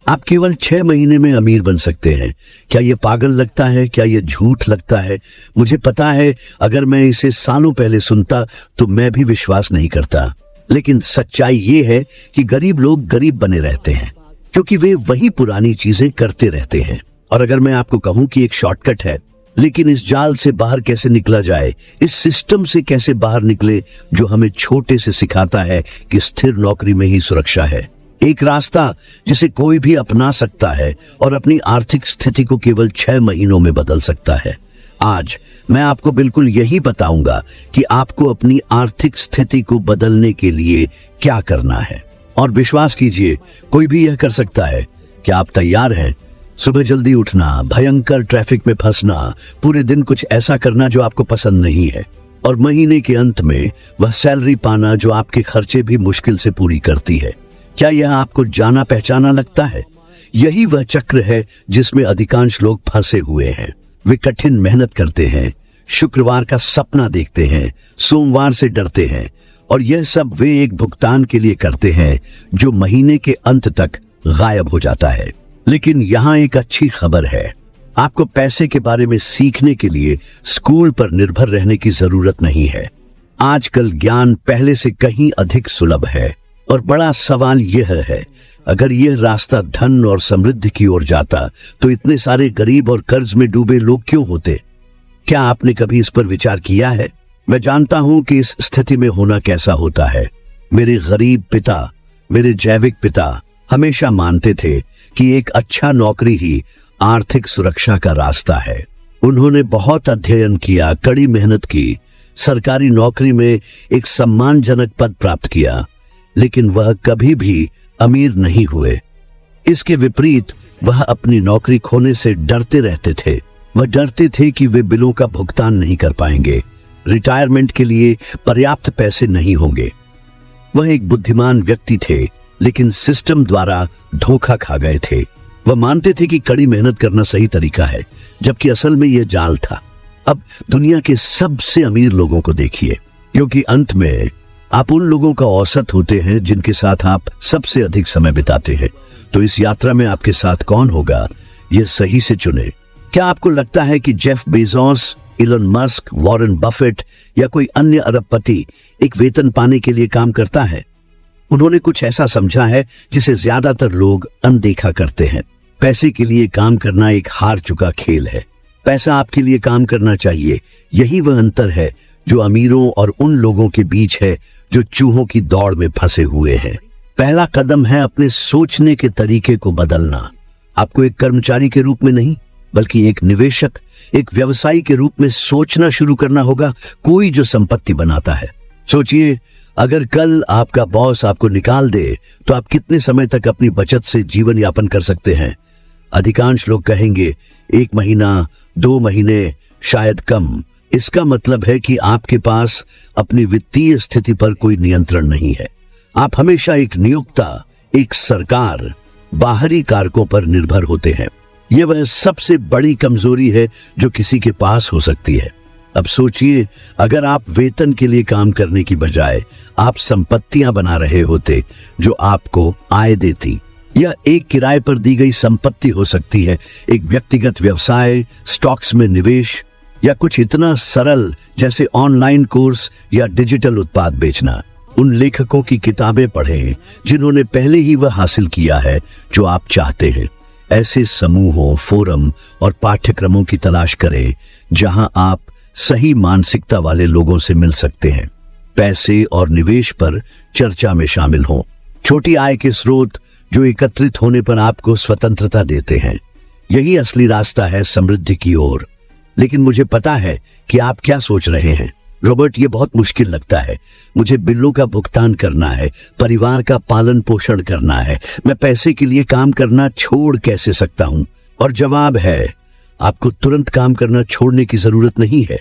आप केवल 6 महीने में अमीर बन सकते हैं। क्या ये पागल लगता है? क्या ये झूठ लगता है? मुझे पता है, अगर मैं इसे सालों पहले सुनता तो मैं भी विश्वास नहीं करता। लेकिन सच्चाई ये है कि गरीब लोग गरीब बने रहते हैं क्योंकि वे वही पुरानी चीजें करते रहते हैं। और अगर मैं आपको कहूं कि एक शॉर्टकट है, लेकिन इस जाल से बाहर कैसे निकला जाए, इस सिस्टम से कैसे बाहर निकले जो हमें छोटे से सिखाता है कि स्थिर नौकरी में ही सुरक्षा है, एक रास्ता जिसे कोई भी अपना सकता है और अपनी आर्थिक स्थिति को केवल 6 महीनों में बदल सकता है। आज मैं आपको बिल्कुल यही बताऊंगा कि आपको अपनी आर्थिक स्थिति को बदलने के लिए क्या करना है। और विश्वास कीजिए, कोई भी यह कर सकता है। क्या आप तैयार हैं? सुबह जल्दी उठना, भयंकर ट्रैफिक में फंसना, पूरे दिन कुछ ऐसा करना जो आपको पसंद नहीं है, और महीने के अंत में वह सैलरी पाना जो आपके खर्चे भी मुश्किल से पूरी करती है। क्या यह आपको जाना पहचाना लगता है? यही वह चक्र है जिसमें अधिकांश लोग फंसे हुए हैं। वे कठिन मेहनत करते हैं, शुक्रवार का सपना देखते हैं, सोमवार से डरते हैं, और यह सब वे एक भुगतान के लिए करते हैं जो महीने के अंत तक गायब हो जाता है। लेकिन यहाँ एक अच्छी खबर है, आपको पैसे के बारे में सीखने के लिए स्कूल पर निर्भर रहने की जरूरत नहीं है। आजकल ज्ञान पहले से कहीं अधिक सुलभ है। और बड़ा सवाल यह है, अगर यह रास्ता धन और समृद्धि की ओर जाता तो इतने सारे गरीब और कर्ज में डूबे लोग क्यों होते? क्या आपने कभी इस पर विचार किया है? मैं जानता हूं कि इस स्थिति में होना कैसा होता है। मेरे गरीब पिता, मेरे जैविक पिता हमेशा मानते थे कि एक अच्छा नौकरी ही आर्थिक सुरक्षा का रास्ता है। उन्होंने बहुत अध्ययन किया, कड़ी मेहनत की, सरकारी नौकरी में एक सम्मानजनक पद प्राप्त किया, लेकिन वह कभी भी अमीर नहीं हुए। इसके विपरीत वह अपनी नौकरी खोने से डरते रहते थे। वह डरते थे कि वे बिलों का भुगतान नहीं कर पाएंगे, रिटायरमेंट के लिए पर्याप्त पैसे नहीं होंगे। वह एक बुद्धिमान व्यक्ति थे, लेकिन सिस्टम द्वारा धोखा खा गए थे। वह मानते थे कि कड़ी मेहनत करना सही तरीका है, जबकि असल में यह जाल था। अब दुनिया के सबसे अमीर लोगों को देखिए, क्योंकि अंत में आप उन लोगों का औसत होते हैं जिनके साथ आप सबसे अधिक समय बिताते हैं। तो इस यात्रा में आपके साथ कौन होगा, यह सही से चुने। क्या आपको लगता है कि Jeff Bezos, Elon Musk, Warren Buffett या कोई अन्य अरबपति एक वेतन पाने के लिए काम करता है? उन्होंने कुछ ऐसा समझा है जिसे ज्यादातर लोग अनदेखा करते हैं। पैसे के लिए काम करना एक हार चुका खेल है। पैसा आपके लिए काम करना चाहिए। यही वह अंतर है जो अमीरों और उन लोगों के बीच है जो चूहों की दौड़ में फंसे हुए हैं। पहला कदम है अपने सोचने के तरीके को बदलना। आपको एक कर्मचारी के रूप में नहीं, बल्कि एक निवेशक, एक व्यवसायी के रूप में सोचना शुरू करना होगा। कोई जो संपत्ति बनाता है, सोचिए, अगर कल आपका बॉस आपको निकाल दे तो आप कितने समय तक अपनी बचत से जीवन यापन कर सकते हैं? अधिकांश लोग कहेंगे 1 महीना, 2 महीने, शायद कम। इसका मतलब है कि आपके पास अपनी वित्तीय स्थिति पर कोई नियंत्रण नहीं है। आप हमेशा एक नियोक्ता, एक सरकार, बाहरी कारकों पर निर्भर होते हैं। यह वह सबसे बड़ी कमजोरी है जो किसी के पास हो सकती है। अब सोचिए, अगर आप वेतन के लिए काम करने की बजाय आप संपत्तियां बना रहे होते जो आपको आय देती। यह एक किराए पर दी गई संपत्ति हो सकती है, एक व्यक्तिगत व्यवसाय, स्टॉक्स में निवेश, या कुछ इतना सरल जैसे ऑनलाइन कोर्स या डिजिटल उत्पाद बेचना। उन लेखकों की किताबें पढ़ें जिन्होंने पहले ही वह हासिल किया है जो आप चाहते हैं। ऐसे समूहों, फोरम और पाठ्यक्रमों की तलाश करें जहां आप सही मानसिकता वाले लोगों से मिल सकते हैं। पैसे और निवेश पर चर्चा में शामिल हों। छोटी आय के स्रोत जो एकत्रित होने पर आपको स्वतंत्रता देते हैं। यही असली रास्ता है समृद्धि की ओर। लेकिन मुझे पता है कि आप क्या सोच रहे हैं, रॉबर्ट, ये बहुत मुश्किल लगता है। मुझे बिलों का भुगतान करना है, परिवार का पालन पोषण करना है, मैं पैसे के लिए काम करना छोड़ कैसे सकता हूं? और जवाब है, आपको तुरंत काम करना छोड़ने की जरूरत नहीं है।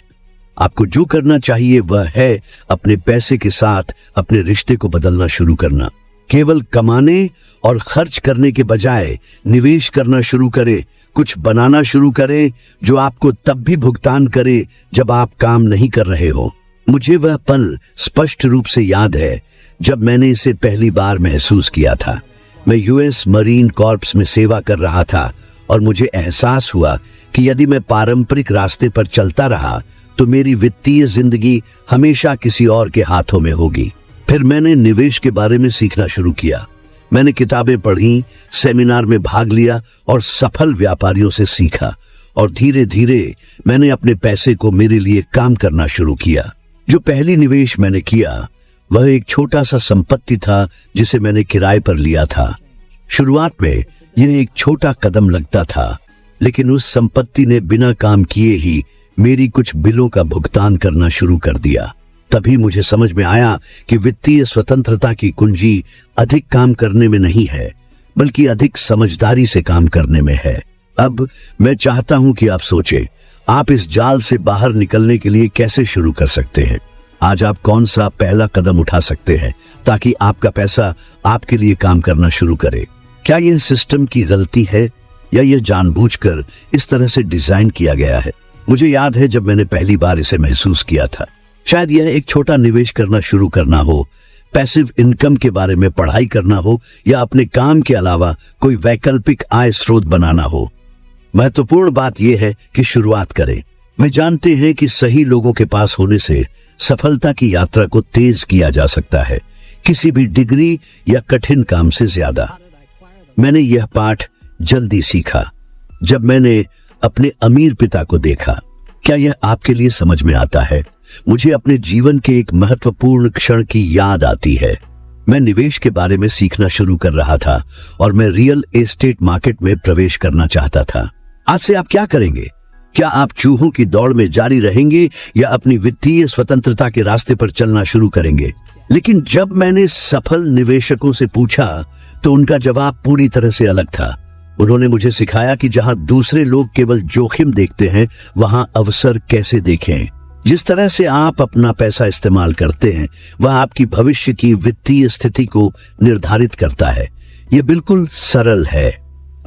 आपको जो करना चाहिए वह है अपने पैसे के साथ अपने रिश्ते को बदलना शुरू करना। केवल कमाने और खर्च करने के बजाय निवेश करना शुरू करें। कुछ बनाना शुरू करें जो आपको तब भी भुगतान करे जब आप काम नहीं कर रहे हो। मुझे वह पल स्पष्ट रूप से याद है जब मैंने इसे पहली बार महसूस किया था। मैं यूएस मरीन कॉर्प्स में सेवा कर रहा था और मुझे एहसास हुआ कि यदि मैं पारंपरिक रास्ते पर चलता रहा तो मेरी वित्तीय जिंदगी हमेशा किसी और के हाथों में होगी। फिर मैंने निवेश के बारे में सीखना शुरू किया। मैंने किताबें पढ़ी, सेमिनार में भाग लिया और सफल व्यापारियों से सीखा, और धीरे धीरे मैंने अपने पैसे को मेरे लिए काम करना शुरू किया। जो पहली निवेश मैंने किया वह एक छोटा सा संपत्ति था जिसे मैंने किराए पर लिया था। शुरुआत में यह एक छोटा कदम लगता था, लेकिन उस संपत्ति ने बिना काम किए ही मेरी कुछ बिलों का भुगतान करना शुरू कर दिया। तभी मुझे समझ में आया कि वित्तीय स्वतंत्रता की कुंजी अधिक काम करने में नहीं है, बल्कि अधिक समझदारी से काम करने में है। अब मैं चाहता हूं कि आप सोचें, आप इस जाल से बाहर निकलने के लिए कैसे शुरू कर सकते हैं। आज आप कौन सा पहला कदम उठा सकते हैं ताकि आपका पैसा आपके लिए काम करना शुरू करे? क्या यह सिस्टम की गलती है या यह जानबूझकर इस तरह से डिजाइन किया गया है? मुझे याद है जब मैंने पहली बार इसे महसूस किया था। शायद यह एक छोटा निवेश करना शुरू करना हो, पैसिव इनकम के बारे में पढ़ाई करना हो, या अपने काम के अलावा कोई वैकल्पिक आय स्रोत बनाना हो। महत्वपूर्ण बात यह है कि शुरुआत करें। वे जानते हैं कि सही लोगों के पास होने से सफलता की यात्रा को तेज किया जा सकता है, किसी भी डिग्री या कठिन काम से ज्यादा। मैंने यह पाठ जल्दी सीखा जब मैंने अपने अमीर पिता को देखा। क्या यह आपके लिए समझ में आता है? मुझे अपने जीवन के एक महत्वपूर्ण क्षण की याद आती है। मैं निवेश के बारे में सीखना शुरू कर रहा था और मैं रियल एस्टेट मार्केट में प्रवेश करना चाहता था। आज से आप क्या करेंगे? क्या आप चूहों की दौड़ में जारी रहेंगे या अपनी वित्तीय स्वतंत्रता के रास्ते पर चलना शुरू करेंगे? लेकिन जब मैंने सफल निवेशकों से पूछा तो उनका जवाब पूरी तरह से अलग था। उन्होंने मुझे सिखाया कि जहां दूसरे लोग केवल जोखिम देखते हैं, वहां अवसर कैसे देखें। जिस तरह से आप अपना पैसा इस्तेमाल करते हैं वह आपकी भविष्य की वित्तीय स्थिति को निर्धारित करता है। यह बिल्कुल सरल है।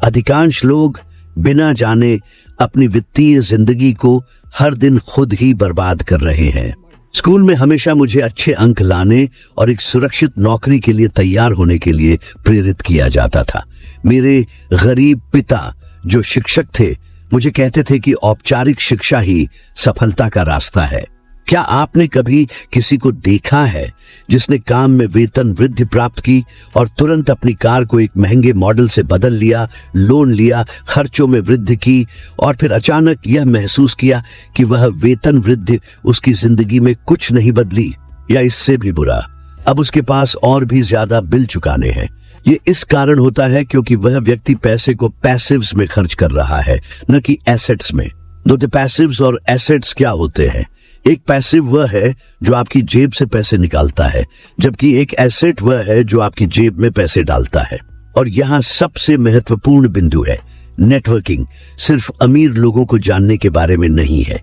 अधिकांश लोग बिना जाने अपनी वित्तीय जिंदगी को हर दिन खुद ही बर्बाद कर रहे हैं। स्कूल में हमेशा मुझे अच्छे अंक लाने और एक सुरक्षित नौकरी के लिए तैयार होने के लिए प्रेरित किया जाता था। मेरे गरीब पिता जो शिक्षक थे मुझे कहते थे कि औपचारिक शिक्षा ही सफलता का रास्ता है। क्या आपने कभी किसी को देखा है जिसने काम में वेतन वृद्धि प्राप्त की और तुरंत अपनी कार को एक महंगे मॉडल से बदल लिया, लोन लिया, खर्चों में वृद्धि की और फिर अचानक यह महसूस किया कि वह वेतन वृद्धि उसकी जिंदगी में कुछ नहीं बदली, या इससे भी बुरा, अब उसके पास और भी ज्यादा बिल चुकाने हैं? ये इस कारण होता है क्योंकि वह व्यक्ति पैसे को पैसिव्स में खर्च कर रहा है, न कि एसेट्स में। दो पैसिव्स और एसेट्स क्या होते हैं? एक पैसिव वह है जो आपकी जेब से पैसे निकालता है, जबकि एक एसेट वह है जो आपकी जेब में पैसे डालता है। और यहाँ सबसे महत्वपूर्ण बिंदु है, नेटवर्किंग सिर्फ अमीर लोगों को जानने के बारे में नहीं है।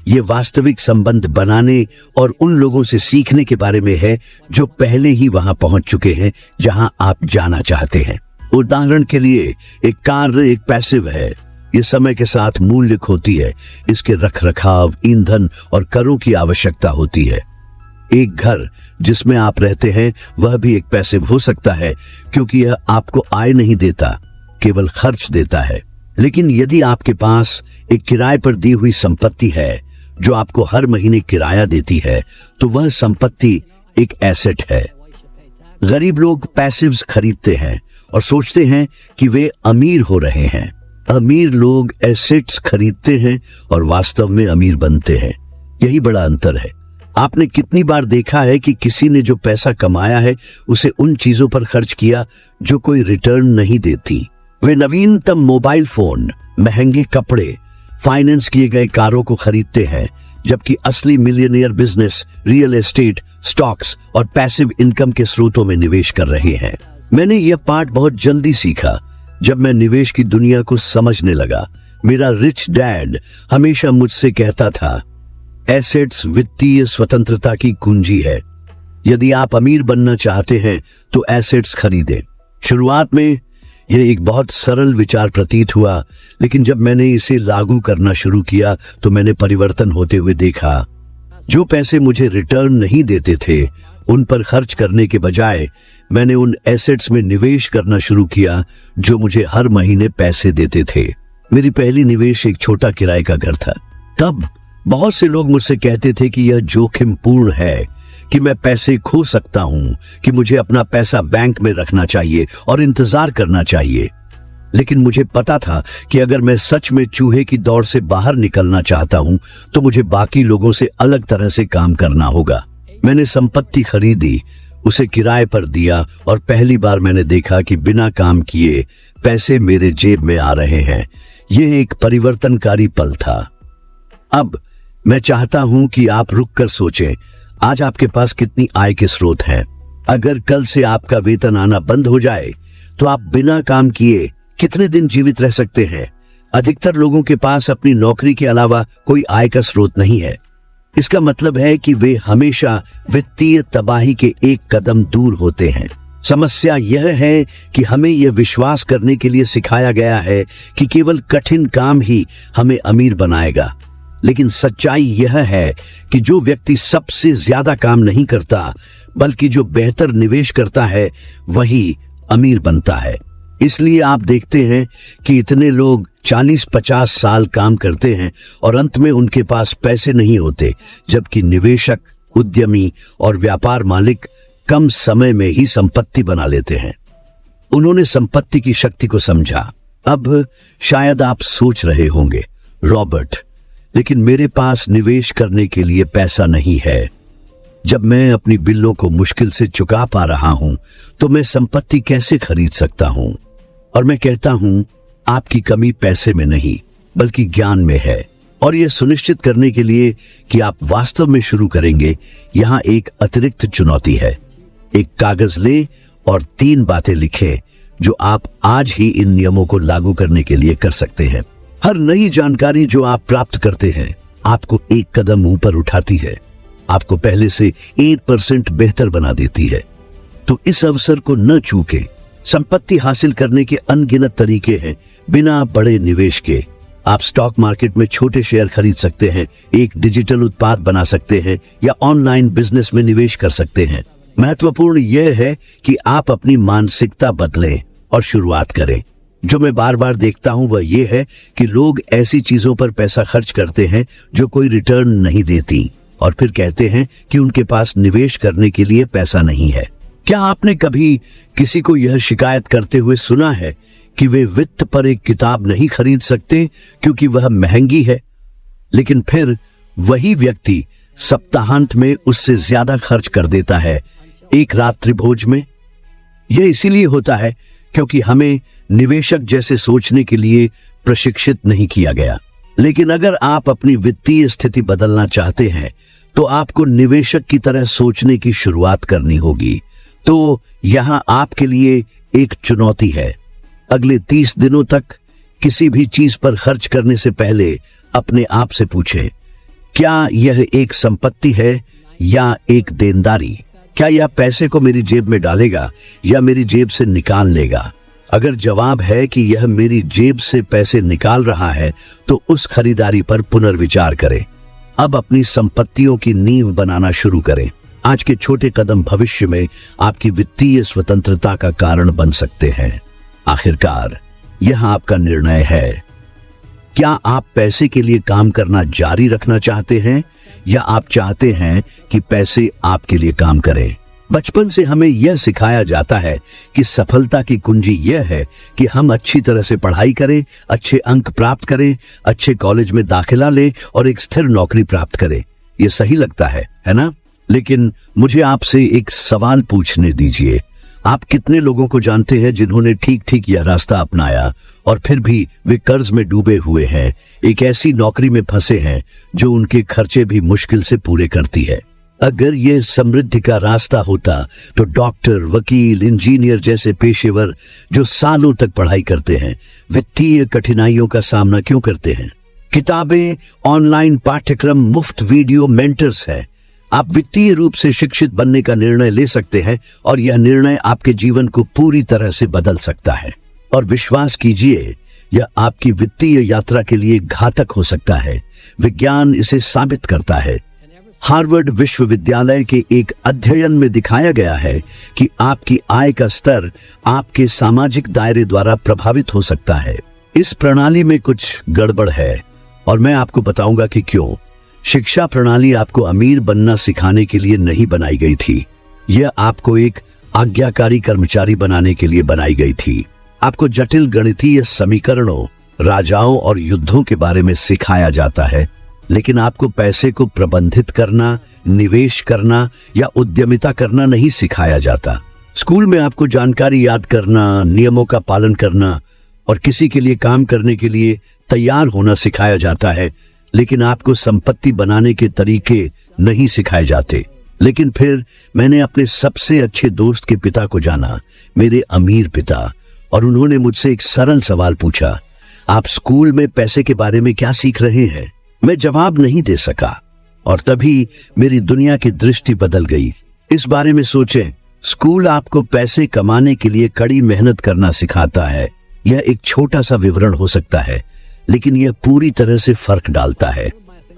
ये वास्तविक संबंध बनाने और उन लोगों से सीखने के बारे में है जो पहले ही वहां पहुंच चुके हैं जहां आप जाना चाहते हैं। उदाहरण के लिए, एक कार एक पैसिव है। ये समय के साथ मूल्य खोती है, इसके रखरखाव, ईंधन और करों की आवश्यकता होती है। एक घर जिसमें आप रहते हैं वह भी एक पैसिव हो सकता है क्योंकि यह आपको आय नहीं देता, केवल खर्च देता है। लेकिन यदि आपके पास एक किराए पर दी हुई संपत्ति है जो आपको हर महीने किराया देती है, तो वह संपत्ति एक एसेट है। गरीब लोग पैसिव्स खरीदते हैं और सोचते हैं कि वे अमीर हो रहे हैं। अमीर लोग एसेट्स खरीदते हैं और वास्तव में अमीर बनते हैं। यही बड़ा अंतर है। आपने कितनी बार देखा है कि किसी ने जो पैसा कमाया है उसे उन चीजों पर खर्च किया जो कोई रिटर्न नहीं देती। वे नवीनतम मोबाइल फोन, महंगे कपड़े, फाइनेंस किए गए कारों को खरीदते हैं, जबकि असली millionaire business real estate, stocks और पैसिव इनकम के स्रोतों में निवेश कर रहे हैं। मैंने यह पाठ बहुत जल्दी सीखा जब मैं निवेश की दुनिया को समझने लगा। मेरा रिच डैड हमेशा मुझसे कहता था, एसेट्स वित्तीय स्वतंत्रता की कुंजी है। यदि आप अमीर बनना चाहते हैं तो एसेट्स खरीदें। शुरुआत में यह एक बहुत सरल विचार प्रतीत हुआ, लेकिन जब मैंने इसे लागू करना शुरू किया तो मैंने परिवर्तन होते हुए देखा। जो पैसे मुझे रिटर्न नहीं देते थे उन पर खर्च करने के बजाय मैंने उन एसेट्स में निवेश करना शुरू किया जो मुझे हर महीने पैसे देते थे। मेरी पहली निवेश एक छोटा किराए का घर था। तब बहुत से लोग मुझसे कहते थे कि यह जोखिमपूर्ण है, कि मैं पैसे खो सकता हूं, कि मुझे अपना पैसा बैंक में रखना चाहिए और इंतजार करना चाहिए। लेकिन मुझे पता था कि अगर मैं सच में चूहे की दौड़ से बाहर निकलना चाहता हूं तो मुझे बाकी लोगों से अलग तरह से काम करना होगा। मैंने संपत्ति खरीदी, उसे किराए पर दिया और पहली बार मैंने देखा कि बिना काम किए पैसे मेरे जेब में आ रहे हैं। यह एक परिवर्तनकारी पल था। अब मैं चाहता हूं कि आप रुककर सोचें, आज आपके पास कितनी आय के स्रोत हैं। अगर कल से आपका वेतन आना बंद हो जाए तो आप बिना काम किए कितने दिन जीवित रह सकते हैं? अधिकतर लोगों के पास अपनी नौकरी के अलावा कोई आय का स्रोत नहीं है। इसका मतलब है कि वे हमेशा वित्तीय तबाही के एक कदम दूर होते हैं। समस्या यह है कि हमें यह विश्वास करने के लिए सिखाया गया है कि केवल कठिन काम ही हमें अमीर बनाएगा। लेकिन सच्चाई यह है कि जो व्यक्ति सबसे ज्यादा काम नहीं करता बल्कि जो बेहतर निवेश करता है वही अमीर बनता है। इसलिए आप देखते हैं कि इतने लोग 40-50 साल काम करते हैं और अंत में उनके पास पैसे नहीं होते, जबकि निवेशक, उद्यमी और व्यापार मालिक कम समय में ही संपत्ति बना लेते हैं। उन्होंने संपत्ति की शक्ति को समझा। अब शायद आप सोच रहे होंगे, रॉबर्ट, लेकिन मेरे पास निवेश करने के लिए पैसा नहीं है। जब मैं अपनी बिलों को मुश्किल से चुका पा रहा हूं तो मैं संपत्ति कैसे खरीद सकता हूं? और मैं कहता हूं, आपकी कमी पैसे में नहीं बल्कि ज्ञान में है। और यह सुनिश्चित करने के लिए कि आप वास्तव में शुरू करेंगे, यहां एक अतिरिक्त चुनौती है। एक कागज ले और 3 बातें लिखें जो आप आज ही इन नियमों को लागू करने के लिए कर सकते हैं। हर नई जानकारी जो आप प्राप्त करते हैं आपको एक कदम ऊपर उठाती है, आपको पहले से 8% बेहतर बना देती है। तो इस अवसर को न चूकें। संपत्ति हासिल करने के अनगिनत तरीके हैं बिना बड़े निवेश के। आप स्टॉक मार्केट में छोटे शेयर खरीद सकते हैं, एक डिजिटल उत्पाद बना सकते हैं या ऑनलाइन बिजनेस में निवेश कर सकते हैं। महत्वपूर्ण यह है कि आप अपनी मानसिकता बदलें और शुरुआत करें। जो मैं बार बार देखता हूं वह यह है कि लोग ऐसी चीजों पर पैसा खर्च करते हैं जो कोई रिटर्न नहीं देती और फिर कहते हैं कि उनके पास निवेश करने के लिए पैसा नहीं है। क्या आपने कभी किसी को यह शिकायत करते हुए सुना है कि वे वित्त पर एक किताब नहीं खरीद सकते क्योंकि वह महंगी है, लेकिन फिर वही व्यक्ति सप्ताहांत में उससे ज्यादा खर्च कर देता है एक रात्रि भोज में? यह इसीलिए होता है क्योंकि हमें निवेशक जैसे सोचने के लिए प्रशिक्षित नहीं किया गया। लेकिन अगर आप अपनी वित्तीय स्थिति बदलना चाहते हैं तो आपको निवेशक की तरह सोचने की शुरुआत करनी होगी। तो यहां आपके लिए एक चुनौती है। अगले 30 दिनों तक किसी भी चीज पर खर्च करने से पहले अपने आप से पूछें, क्या यह एक संपत्ति है या एक देनदारी? क्या यह पैसे को मेरी जेब में डालेगा या मेरी जेब से निकाल लेगा? अगर जवाब है कि यह मेरी जेब से पैसे निकाल रहा है तो उस खरीदारी पर पुनर्विचार करें। अब अपनी संपत्तियों की नींव बनाना शुरू करें। आज के छोटे कदम भविष्य में आपकी वित्तीय स्वतंत्रता का कारण बन सकते हैं। आखिरकार यह आपका निर्णय है। क्या आप पैसे के लिए काम करना जारी रखना चाहते हैं या आप चाहते हैं कि पैसे आपके लिए काम करें? बचपन से हमें यह सिखाया जाता है कि सफलता की कुंजी यह है कि हम अच्छी तरह से पढ़ाई करें, अच्छे अंक प्राप्त करें, अच्छे कॉलेज में दाखिला लें और एक स्थिर नौकरी प्राप्त करें। यह सही लगता है ना? लेकिन मुझे आपसे एक सवाल पूछने दीजिए। आप कितने लोगों को जानते हैं जिन्होंने ठीक ठीक यह रास्ता अपनाया और फिर भी वे कर्ज में डूबे हुए हैं, एक ऐसी नौकरी में फंसे हैं जो उनके खर्चे भी मुश्किल से पूरे करती है? अगर यह समृद्धि का रास्ता होता तो डॉक्टर, वकील, इंजीनियर जैसे पेशेवर जो सालों तक पढ़ाई करते हैं वित्तीय कठिनाइयों का सामना क्यों करते हैं? किताबें, ऑनलाइन पाठ्यक्रम, मुफ्त वीडियो मेंटर्स हैं। आप वित्तीय रूप से शिक्षित बनने का निर्णय ले सकते हैं और यह निर्णय आपके जीवन को पूरी तरह से बदल सकता है। और विश्वास कीजिए, यह आपकी वित्तीय यात्रा के लिए घातक हो सकता है। विज्ञान इसे साबित करता है। हार्वर्ड विश्वविद्यालय के एक अध्ययन में दिखाया गया है कि आपकी आय का स्तर आपके सामाजिक दायरे द्वारा प्रभावित हो सकता है। इस प्रणाली में कुछ गड़बड़ है और मैं आपको बताऊंगा कि क्यों। शिक्षा प्रणाली आपको अमीर बनना सिखाने के लिए नहीं बनाई गई थी। यह आपको एक आज्ञाकारी कर्मचारी बनाने के लिए बनाई गई थी। आपको जटिल गणितीय समीकरणों, राजाओं और युद्धों के बारे में सिखाया जाता है, लेकिन आपको पैसे को प्रबंधित करना, निवेश करना या उद्यमिता करना नहीं सिखाया जाता। स्कूल में आपको जानकारी याद करना, नियमों का पालन करना और किसी के लिए काम करने के लिए तैयार होना सिखाया जाता है, लेकिन आपको संपत्ति बनाने के तरीके नहीं सिखाए जाते। लेकिन फिर मैंने अपने सबसे अच्छे दोस्त के पिता को जाना, मेरे अमीर पिता, और उन्होंने मुझसे एक सरल सवाल पूछा, आप स्कूल में पैसे के बारे में क्या सीख रहे हैं? मैं जवाब नहीं दे सका और तभी मेरी दुनिया की दृष्टि बदल गई। इस बारे में सोचें, स्कूल आपको पैसे कमाने के लिए कड़ी मेहनत करना सिखाता है। यह एक छोटा सा विवरण हो सकता है, लेकिन यह पूरी तरह से फर्क डालता है।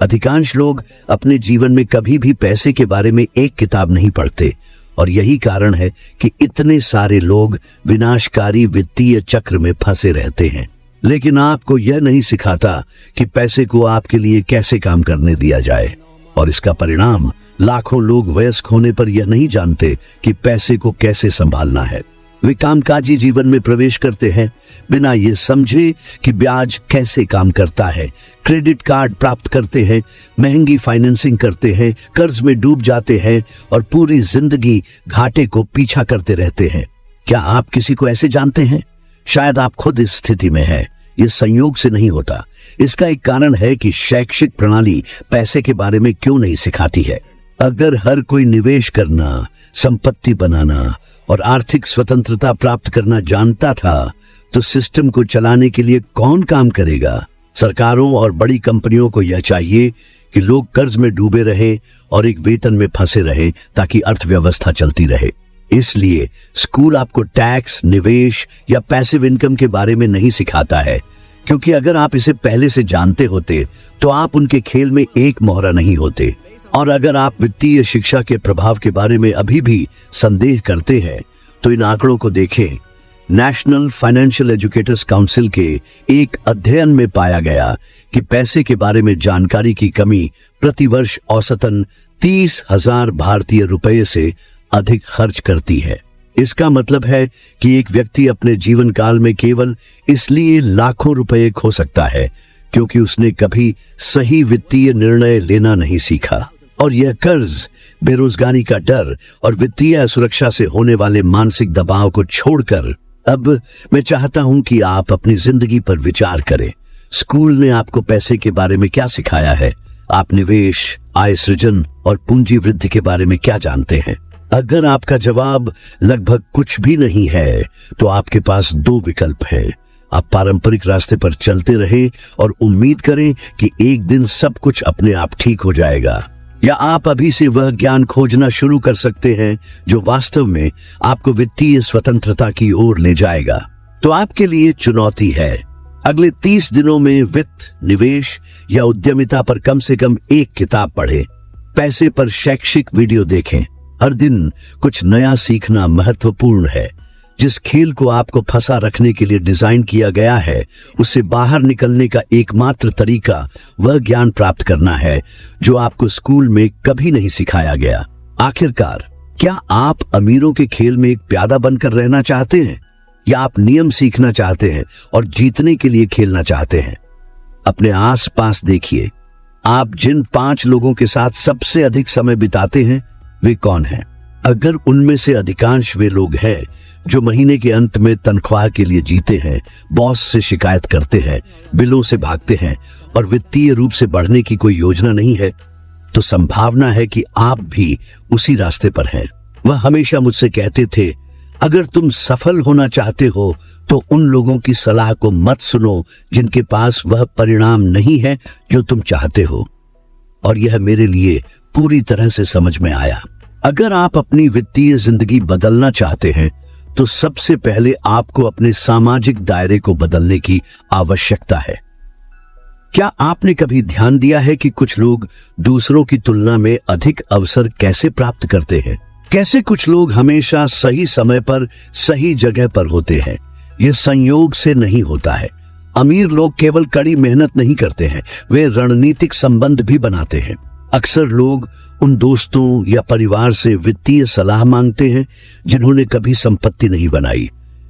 अधिकांश लोग अपने जीवन में कभी भी पैसे के बारे में एक किताब नहीं पढ़ते और यही कारण है कि इतने सारे लोग विनाशकारी वित्तीय चक्र में फंसे रहते हैं। लेकिन आपको यह नहीं सिखाता कि पैसे को आपके लिए कैसे काम करने दिया जाए, और इसका परिणाम लाखों लोग वयस्क होने पर यह नहीं जानते कि पैसे को कैसे संभालना है। वे कामकाजी जीवन में प्रवेश करते हैं बिना ये समझे कि ब्याज कैसे काम करता है, क्रेडिट कार्ड प्राप्त करते हैं, महंगी फाइनेंसिंग करते हैं, कर्ज में डूब जाते हैं और पूरी जिंदगी घाटे को पीछा करते रहते हैं। क्या आप किसी को ऐसे जानते हैं? शायद आप खुद इस स्थिति में हैं। यह संयोग से नहीं होता। इसका एक कारण है कि शैक्षिक प्रणाली पैसे के बारे में क्यों नहीं सिखाती है। अगर हर कोई निवेश करना, संपत्ति बनाना और आर्थिक स्वतंत्रता प्राप्त करना जानता था, तो सिस्टम को चलाने के लिए कौन काम करेगा? सरकारों और बड़ी कंपनियों को यह चाहिए कि लोग कर्ज में डूबे रहें और एक वेतन में फंसे रहें ताकि अर्थव्यवस्था चलती रहे। इसलिए स्कूल आपको टैक्स, निवेश या पैसिव इनकम के बारे में नहीं सिखाता है, क्योंकि अगर आप इसे पहले से जानते होते तो आप उनके खेल में एक मोहरा नहीं होते। और अगर आप वित्तीय शिक्षा के प्रभाव के बारे में अभी भी संदेह करते हैं, तो इन आंकड़ों को देखें। नेशनल फाइनेंशियल एजुकेटर्स काउंसिल के एक अध्ययन में पाया गया कि पैसे के बारे में जानकारी की कमी प्रतिवर्ष औसतन 30,000 भारतीय रुपये से अधिक खर्च करती है। इसका मतलब है कि एक व्यक्ति अपने जीवन काल में केवल इसलिए लाखों रुपए खो सकता है क्योंकि उसने कभी सही वित्तीय निर्णय लेना नहीं सीखा। और यह कर्ज, बेरोजगारी का डर और वित्तीय असुरक्षा से होने वाले मानसिक दबाव को छोड़कर अब मैं चाहता हूं कि आप अपनी जिंदगी पर विचार करें। स्कूल ने आपको पैसे के बारे में क्या सिखाया है? आप निवेश, आय सृजन और पूंजी वृद्धि के बारे में क्या जानते हैं? अगर आपका जवाब लगभग कुछ भी नहीं है, तो आपके पास दो विकल्प हैं। आप पारंपरिक रास्ते पर चलते रहें और उम्मीद करें कि एक दिन सब कुछ अपने आप ठीक हो जाएगा, या आप अभी से वह ज्ञान खोजना शुरू कर सकते हैं जो वास्तव में आपको वित्तीय स्वतंत्रता की ओर ले जाएगा। तो आपके लिए चुनौती है, अगले 30 दिनों में वित्त, निवेश या उद्यमिता पर कम से कम एक किताब पढ़ें, पैसे पर शैक्षिक वीडियो देखें। हर दिन कुछ नया सीखना महत्वपूर्ण है। जिस खेल को आपको फंसा रखने के लिए डिजाइन किया गया है, उससे बाहर निकलने का एकमात्र तरीका वह ज्ञान प्राप्त करना है जो आपको स्कूल में कभी नहीं सिखाया गया। आखिरकार, क्या आप अमीरों के खेल में एक प्यादा बनकर रहना चाहते हैं, या आप नियम सीखना चाहते हैं और जीतने के लिए खेलना चाहते हैं? अपने आसपास देखिए, आप जिन 5 लोगों के साथ सबसे अधिक समय बिताते हैं वे कौन हैं? अगर उनमें से अधिकांश वे लोग हैं जो महीने के अंत में तनख्वाह के लिए जीते हैं, बॉस से शिकायत करते हैं, बिलों से भागते हैं और वित्तीय रूप से बढ़ने की कोई योजना नहीं है, तो संभावना है कि आप भी उसी रास्ते पर हैं। वह हमेशा मुझसे कहते थे, अगर तुम सफल होना चाहते हो तो उन लोगों की सलाह को मत सुनो जिनके पास वह परिणाम नहीं है जो तुम चाहते हो। और यह मेरे लिए पूरी तरह से समझ में आया। अगर आप अपनी वित्तीय जिंदगी बदलना चाहते हैं तो सबसे पहले आपको अपने सामाजिक दायरे को बदलने की आवश्यकता है। क्या आपने कभी ध्यान दिया है कि कुछ लोग दूसरों की तुलना में अधिक अवसर कैसे प्राप्त करते हैं? कैसे कुछ लोग हमेशा सही समय पर सही जगह पर होते हैं? यह संयोग से नहीं होता है। अमीर लोग केवल कड़ी मेहनत नहीं करते हैं, वे रणनीतिक संबंध भी बनाते हैं। अक्सर लोग उन दोस्तों या परिवार से वित्तीय सलाह मांगते हैं जिन्होंने कभी संपत्ति नहीं बनाई।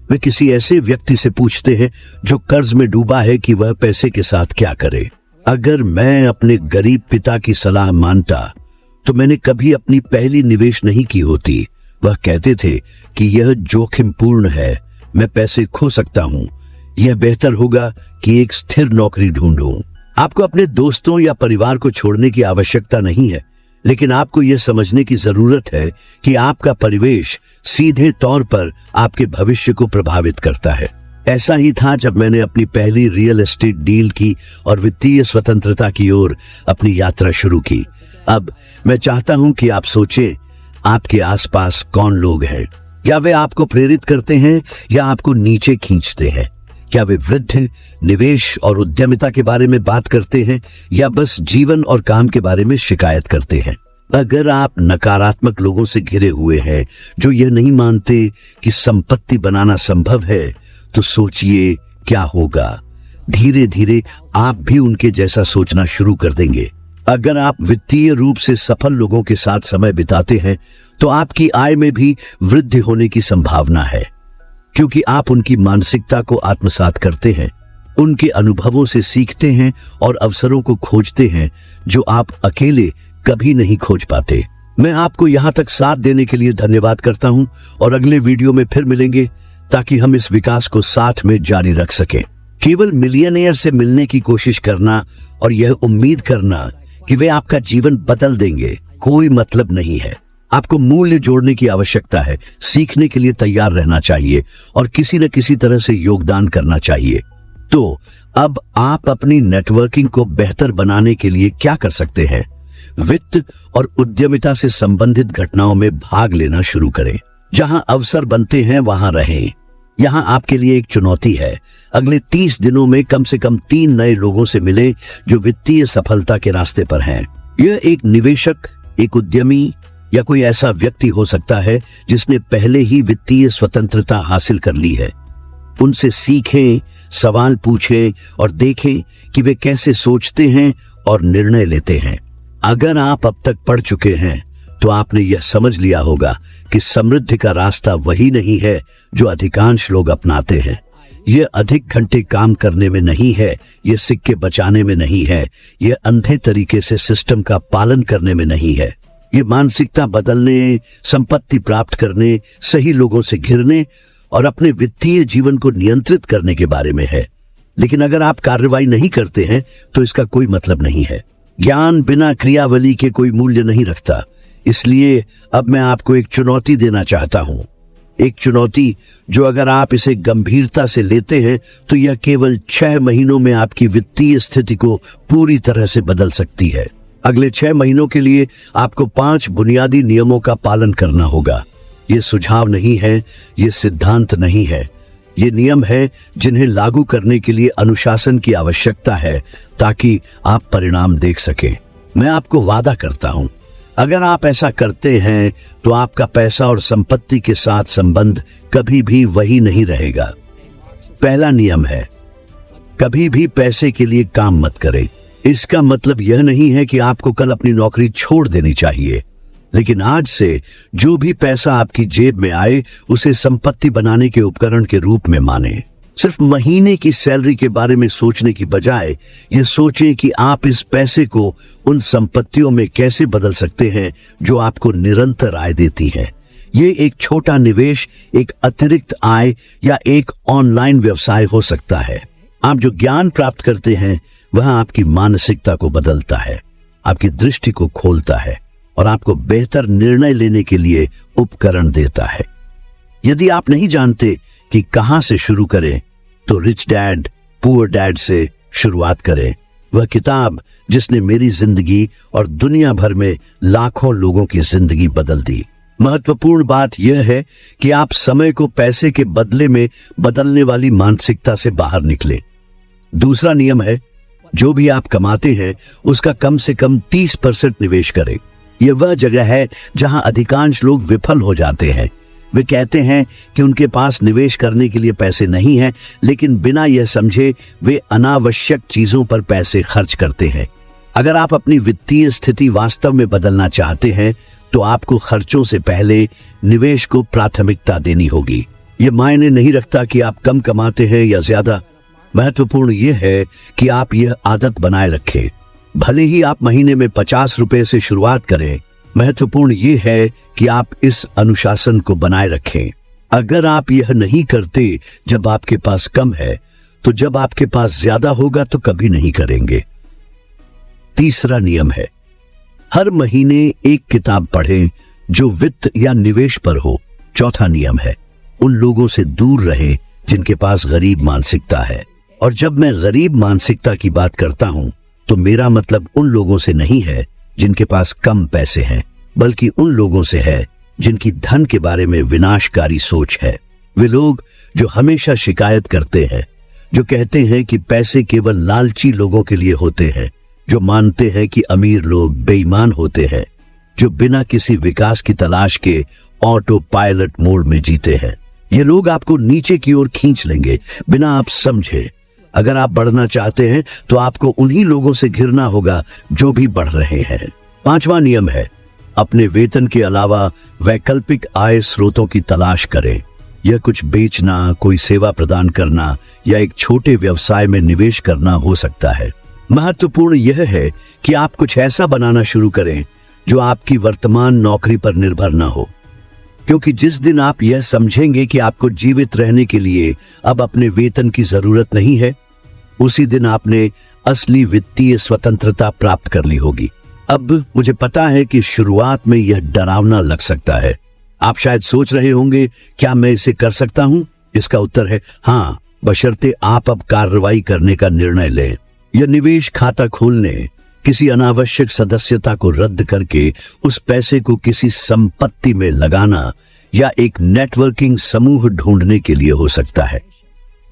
वे किसी ऐसे व्यक्ति से पूछते हैं जो कर्ज में डूबा है कि वह पैसे के साथ क्या करे। अगर मैं अपने गरीब पिता की सलाह मानता तो मैंने कभी अपनी पहली निवेश नहीं की होती। वह कहते थे कि यह जोखिमपूर्ण है, मैं पैसे खो सकता हूँ, यह बेहतर होगा कि एक स्थिर नौकरी ढूंढूं। आपको अपने दोस्तों या परिवार को छोड़ने की आवश्यकता नहीं है, लेकिन आपको यह समझने की जरूरत है कि आपका परिवेश सीधे तौर पर आपके भविष्य को प्रभावित करता है। ऐसा ही था जब मैंने अपनी पहली रियल एस्टेट डील की और वित्तीय स्वतंत्रता की ओर अपनी यात्रा शुरू की। अब मैं चाहता हूं कि आप सोचें, आपके आसपास कौन लोग हैं? क्या वे आपको प्रेरित करते हैं या आपको नीचे खींचते हैं? क्या वे वृद्ध, निवेश और उद्यमिता के बारे में बात करते हैं या बस जीवन और काम के बारे में शिकायत करते हैं? अगर आप नकारात्मक लोगों से घिरे हुए हैं जो यह नहीं मानते कि संपत्ति बनाना संभव है, तो सोचिए क्या होगा। धीरे धीरे आप भी उनके जैसा सोचना शुरू कर देंगे। अगर आप वित्तीय रूप से सफल लोगों के साथ समय बिताते हैं तो आपकी आय में भी वृद्धि होने की संभावना है, क्योंकि आप उनकी मानसिकता को आत्मसात करते हैं, उनके अनुभवों से सीखते हैं और अवसरों को खोजते हैं जो आप अकेले कभी नहीं खोज पाते। मैं आपको यहाँ तक साथ देने के लिए धन्यवाद करता हूँ और अगले वीडियो में फिर मिलेंगे ताकि हम इस विकास को साथ में जारी रख सकें। केवल मिलियनेयर से मिलने की कोशिश करना और यह उम्मीद करना कि वे आपका जीवन बदल देंगे कोई मतलब नहीं है। आपको मूल्य जोड़ने की आवश्यकता है, सीखने के लिए तैयार रहना चाहिए और किसी न किसी तरह से योगदान करना चाहिए। तो अब आप अपनी नेटवर्किंग को बेहतर बनाने के लिए क्या कर सकते हैं? वित्त और उद्यमिता से संबंधित घटनाओं में भाग लेना शुरू करें। जहां अवसर बनते हैं वहां रहें। यहां आपके लिए एक चुनौती है, अगले 30 दिनों में कम से कम 3 नए लोगों से मिले जो वित्तीय सफलता के रास्ते पर हैं। यह एक निवेशक, एक उद्यमी या कोई ऐसा व्यक्ति हो सकता है जिसने पहले ही वित्तीय स्वतंत्रता हासिल कर ली है। उनसे सीखें, सवाल पूछें और देखें कि वे कैसे सोचते हैं और निर्णय लेते हैं। अगर आप अब तक पढ़ चुके हैं तो आपने यह समझ लिया होगा कि समृद्धि का रास्ता वही नहीं है जो अधिकांश लोग अपनाते हैं। यह अधिक घंटे काम करने में नहीं है, यह सिक्के बचाने में नहीं है, यह अंधे तरीके से सिस्टम का पालन करने में नहीं है। ये मानसिकता बदलने, संपत्ति प्राप्त करने, सही लोगों से घिरने और अपने वित्तीय जीवन को नियंत्रित करने के बारे में है। लेकिन अगर आप कार्रवाई नहीं करते हैं तो इसका कोई मतलब नहीं है। ज्ञान बिना क्रियावली के कोई मूल्य नहीं रखता। इसलिए अब मैं आपको एक चुनौती देना चाहता हूं, एक चुनौती जो अगर आप इसे गंभीरता से लेते हैं तो यह केवल 6 महीनों में आपकी वित्तीय स्थिति को पूरी तरह से बदल सकती है। अगले 6 महीनों के लिए आपको 5 बुनियादी नियमों का पालन करना होगा। ये सुझाव नहीं है, ये सिद्धांत नहीं है, ये नियम है जिन्हें लागू करने के लिए अनुशासन की आवश्यकता है ताकि आप परिणाम देख सकें। मैं आपको वादा करता हूं, अगर आप ऐसा करते हैं तो आपका पैसा और संपत्ति के साथ संबंध कभी भी वही नहीं रहेगा। पहला नियम है, कभी भी पैसे के लिए काम मत करें। इसका मतलब यह नहीं है कि आपको कल अपनी नौकरी छोड़ देनी चाहिए, लेकिन आज से जो भी पैसा आपकी जेब में आए उसे संपत्ति बनाने के उपकरण के रूप में माने। सिर्फ महीने की सैलरी के बारे में सोचने की बजाय यह सोचें कि आप इस पैसे को उन संपत्तियों में कैसे बदल सकते हैं जो आपको निरंतर आय देती हैं। ये एक छोटा निवेश, एक अतिरिक्त आय या एक ऑनलाइन व्यवसाय हो सकता है। आप जो ज्ञान प्राप्त करते हैं वह आपकी मानसिकता को बदलता है, आपकी दृष्टि को खोलता है और आपको बेहतर निर्णय लेने के लिए उपकरण देता है। यदि आप नहीं जानते कि कहां से शुरू करें तो रिच डैड पुअर डैड से शुरुआत करें। वह किताब जिसने मेरी जिंदगी और दुनिया भर में लाखों लोगों की जिंदगी बदल दी। महत्वपूर्ण बात यह है कि आप समय को पैसे के बदले में बदलने वाली मानसिकता से बाहर निकलें। दूसरा नियम है, जो भी आप कमाते हैं उसका कम से कम 30% निवेश करें। यह वह जगह है जहां अधिकांश लोग विफल हो जाते हैं। वे कहते हैं कि उनके पास निवेश करने के लिए पैसे नहीं हैं, लेकिन बिना यह समझे वे अनावश्यक चीजों पर पैसे खर्च करते हैं। अगर आप अपनी वित्तीय स्थिति वास्तव में बदलना चाहते हैं तो आपको खर्चों से पहले निवेश को प्राथमिकता देनी होगी। यह मायने नहीं रखता कि आप कम कमाते हैं या ज्यादा। महत्वपूर्ण यह है कि आप यह आदत बनाए रखें। भले ही आप महीने में 50 रुपए से शुरुआत करें, महत्वपूर्ण यह है कि आप इस अनुशासन को बनाए रखें। अगर आप यह नहीं करते जब आपके पास कम है, तो जब आपके पास ज्यादा होगा तो कभी नहीं करेंगे। तीसरा नियम है, हर महीने एक किताब पढ़ें जो वित्त या निवेश पर हो। चौथा नियम है, उन लोगों से दूर रहें जिनके पास गरीब मानसिकता है। और जब मैं गरीब मानसिकता की बात करता हूं तो मेरा मतलब उन लोगों से नहीं है जिनके पास कम पैसे हैं, बल्कि उन लोगों से है जिनकी धन के बारे में विनाशकारी सोच है। वे लोग जो हमेशा शिकायत करते हैं, जो कहते हैं कि पैसे केवल लालची लोगों के लिए होते हैं, जो मानते हैं कि अमीर लोग बेईमान होते हैं, जो बिना किसी विकास की तलाश के ऑटो पायलट मोड में जीते हैं। ये लोग आपको नीचे की ओर खींच लेंगे बिना आप समझे। अगर आप बढ़ना चाहते हैं तो आपको उन्हीं लोगों से घिरना होगा जो भी बढ़ रहे हैं। पांचवा नियम है, अपने वेतन के अलावा वैकल्पिक आय स्रोतों की तलाश करें। यह कुछ बेचना, कोई सेवा प्रदान करना या एक छोटे व्यवसाय में निवेश करना हो सकता है। महत्वपूर्ण यह है कि आप कुछ ऐसा बनाना शुरू करें जो आपकी वर्तमान नौकरी पर निर्भर न हो, क्योंकि जिस दिन आप यह समझेंगे कि आपको जीवित रहने के लिए अब अपने वेतन की जरूरत नहीं है, उसी दिन आपने असली वित्तीय स्वतंत्रता प्राप्त कर ली होगी। अब मुझे पता है कि शुरुआत में यह डरावना लग सकता है। आप शायद सोच रहे होंगे, क्या मैं इसे कर सकता हूं? इसका उत्तर है हाँ, बशर्ते आप अब कार्रवाई करने का निर्णय लें। यह निवेश खाता खोलने, किसी अनावश्यक सदस्यता को रद्द करके उस पैसे को किसी संपत्ति में लगाना या एक नेटवर्किंग समूह ढूंढने के लिए हो सकता है।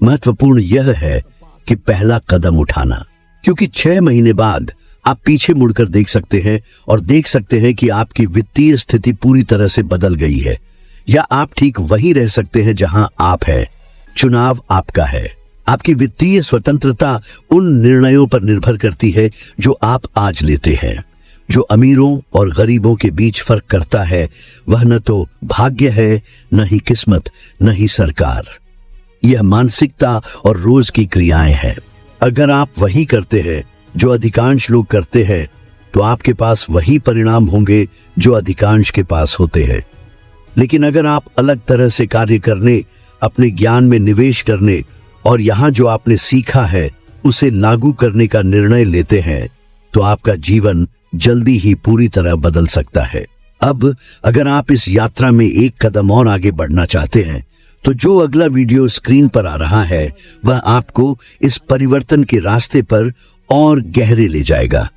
महत्वपूर्ण यह है कि पहला कदम उठाना, क्योंकि 6 महीने बाद आप पीछे मुड़कर देख सकते हैं और देख सकते हैं कि आपकी वित्तीय स्थिति पूरी तरह से बदल गई है, या आप ठीक वहीं रह सकते हैं जहां आप हैं। चुनाव आपका है। आपकी वित्तीय स्वतंत्रता उन निर्णयों पर निर्भर करती है जो आप आज लेते हैं। जो अमीरों और गरीबों के बीच फर्क करता है वह न तो भाग्य है, न ही किस्मत, न ही सरकार। यह मानसिकता और रोज की क्रियाएं हैं। अगर आप वही करते हैं जो अधिकांश लोग करते हैं, तो आपके पास वही परिणाम होंगे जो अधिकांश के पास होते हैं। लेकिन अगर आप अलग तरह से कार्य करने, अपने ज्ञान में निवेश करने और यहाँ जो आपने सीखा है उसे लागू करने का निर्णय लेते हैं, तो आपका जीवन जल्दी ही पूरी तरह बदल सकता है। अब अगर आप इस यात्रा में एक कदम और आगे बढ़ना चाहते हैं, तो जो अगला वीडियो स्क्रीन पर आ रहा है वह आपको इस परिवर्तन के रास्ते पर और गहरे ले जाएगा।